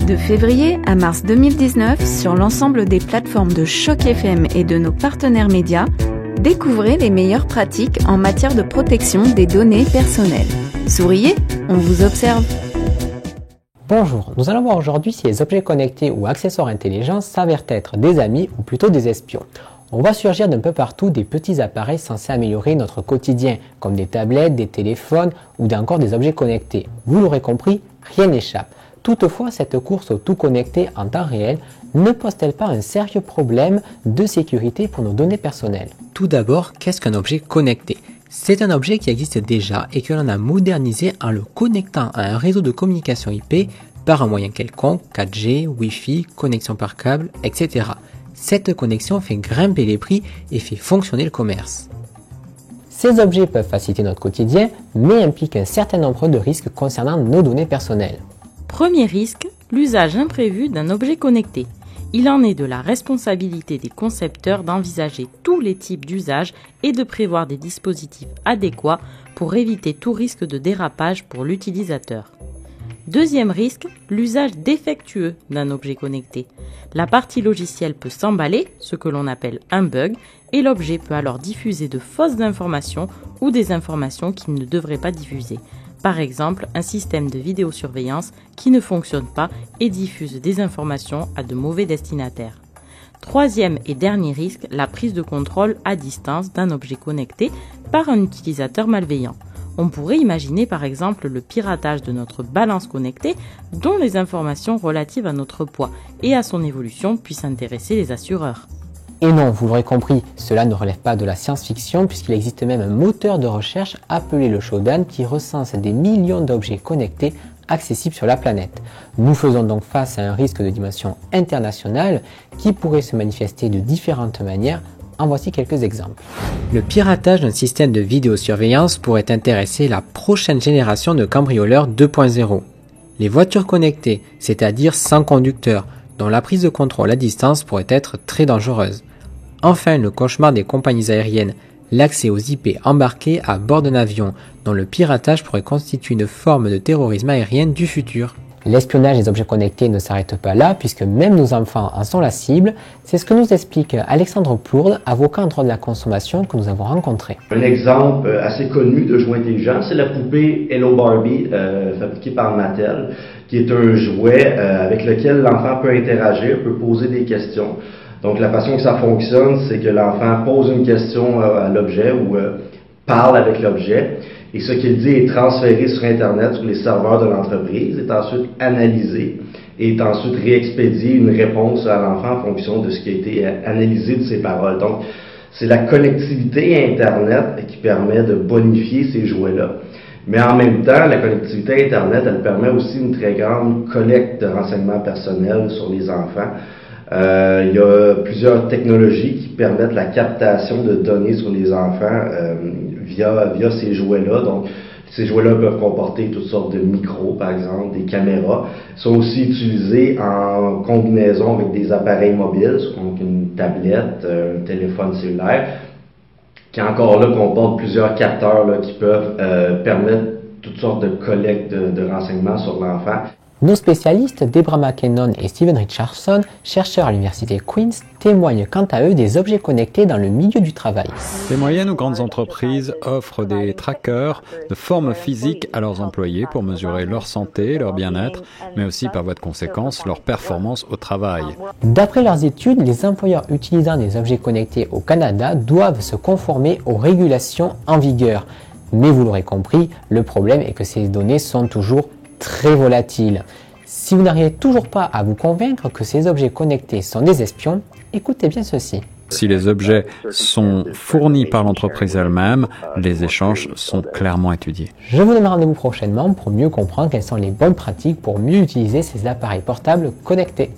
De février à mars 2019, sur l'ensemble des plateformes de Choc FM et de nos partenaires médias, découvrez les meilleures pratiques en matière de protection des données personnelles. Souriez, on vous observe. Bonjour, nous allons voir aujourd'hui si les objets connectés ou accessoires intelligents s'avèrent être des amis ou plutôt des espions. On voit surgir d'un peu partout des petits appareils censés améliorer notre quotidien, comme des tablettes, des téléphones ou encore des objets connectés. Vous l'aurez compris, rien n'échappe. Toutefois, cette course au tout connecté en temps réel ne pose-t-elle pas un sérieux problème de sécurité pour nos données personnelles? Tout d'abord, qu'est-ce qu'un objet connecté? C'est un objet qui existe déjà et que l'on a modernisé en le connectant à un réseau de communication IP par un moyen quelconque, 4G, Wi-Fi, connexion par câble, etc. Cette connexion fait grimper les prix et fait fonctionner le commerce. Ces objets peuvent faciliter notre quotidien, mais impliquent un certain nombre de risques concernant nos données personnelles. Premier risque, l'usage imprévu d'un objet connecté. Il en est de la responsabilité des concepteurs d'envisager tous les types d'usages et de prévoir des dispositifs adéquats pour éviter tout risque de dérapage pour l'utilisateur. Deuxième risque, l'usage défectueux d'un objet connecté. La partie logicielle peut s'emballer, ce que l'on appelle un bug, et l'objet peut alors diffuser de fausses informations ou des informations qu'il ne devrait pas diffuser. Par exemple, un système de vidéosurveillance qui ne fonctionne pas et diffuse des informations à de mauvais destinataires. Troisième et dernier risque, la prise de contrôle à distance d'un objet connecté par un utilisateur malveillant. On pourrait imaginer par exemple le piratage de notre balance connectée dont les informations relatives à notre poids et à son évolution puissent intéresser les assureurs. Et non, vous l'aurez compris, cela ne relève pas de la science-fiction puisqu'il existe même un moteur de recherche appelé le Shodan qui recense des millions d'objets connectés accessibles sur la planète. Nous faisons donc face à un risque de dimension internationale qui pourrait se manifester de différentes manières. En voici quelques exemples. Le piratage d'un système de vidéosurveillance pourrait intéresser la prochaine génération de cambrioleurs 2.0. Les voitures connectées, c'est-à-dire sans conducteur, dont la prise de contrôle à distance pourrait être très dangereuse. Enfin, le cauchemar des compagnies aériennes, l'accès aux IP embarqués à bord d'un avion, dont le piratage pourrait constituer une forme de terrorisme aérien du futur. L'espionnage des objets connectés ne s'arrête pas là, puisque même nos enfants en sont la cible. C'est ce que nous explique Alexandre Plourde, avocat en droit de la consommation que nous avons rencontré. Un exemple assez connu de jouet intelligent, c'est la poupée Hello Barbie, fabriquée par Mattel, qui est un jouet avec lequel l'enfant peut interagir, peut poser des questions. Donc la façon que ça fonctionne, c'est que l'enfant pose une question à l'objet ou parle avec l'objet. Et ce qu'il dit est transféré sur Internet, sur les serveurs de l'entreprise, est ensuite analysé et est ensuite réexpédié une réponse à l'enfant en fonction de ce qui a été analysé de ses paroles. Donc, c'est la connectivité Internet qui permet de bonifier ces jouets-là. Mais en même temps, la connectivité Internet, elle permet aussi une très grande collecte de renseignements personnels sur les enfants. Il y a plusieurs technologies qui permettent la captation de données sur les enfants via ces jouets-là. Donc, ces jouets-là peuvent comporter toutes sortes de micros, par exemple, des caméras. Ils sont aussi utilisés en combinaison avec des appareils mobiles, donc une tablette, un téléphone cellulaire, qui encore là comporte plusieurs capteurs là, qui peuvent permettre toutes sortes de collectes de renseignements sur l'enfant. Nos spécialistes, Deborah McKinnon et Steven Richardson, chercheurs à l'université Queen's, témoignent quant à eux des objets connectés dans le milieu du travail. Les moyennes ou grandes entreprises offrent des trackers de forme physique à leurs employés pour mesurer leur santé, leur bien-être, mais aussi par voie de conséquence leur performance au travail. D'après leurs études, les employeurs utilisant des objets connectés au Canada doivent se conformer aux régulations en vigueur. Mais vous l'aurez compris, le problème est que ces données sont toujours très volatile. Si vous n'arrivez toujours pas à vous convaincre que ces objets connectés sont des espions, écoutez bien ceci. Si les objets sont fournis par l'entreprise elle-même, les échanges sont clairement étudiés. Je vous donne rendez-vous prochainement pour mieux comprendre quelles sont les bonnes pratiques pour mieux utiliser ces appareils portables connectés.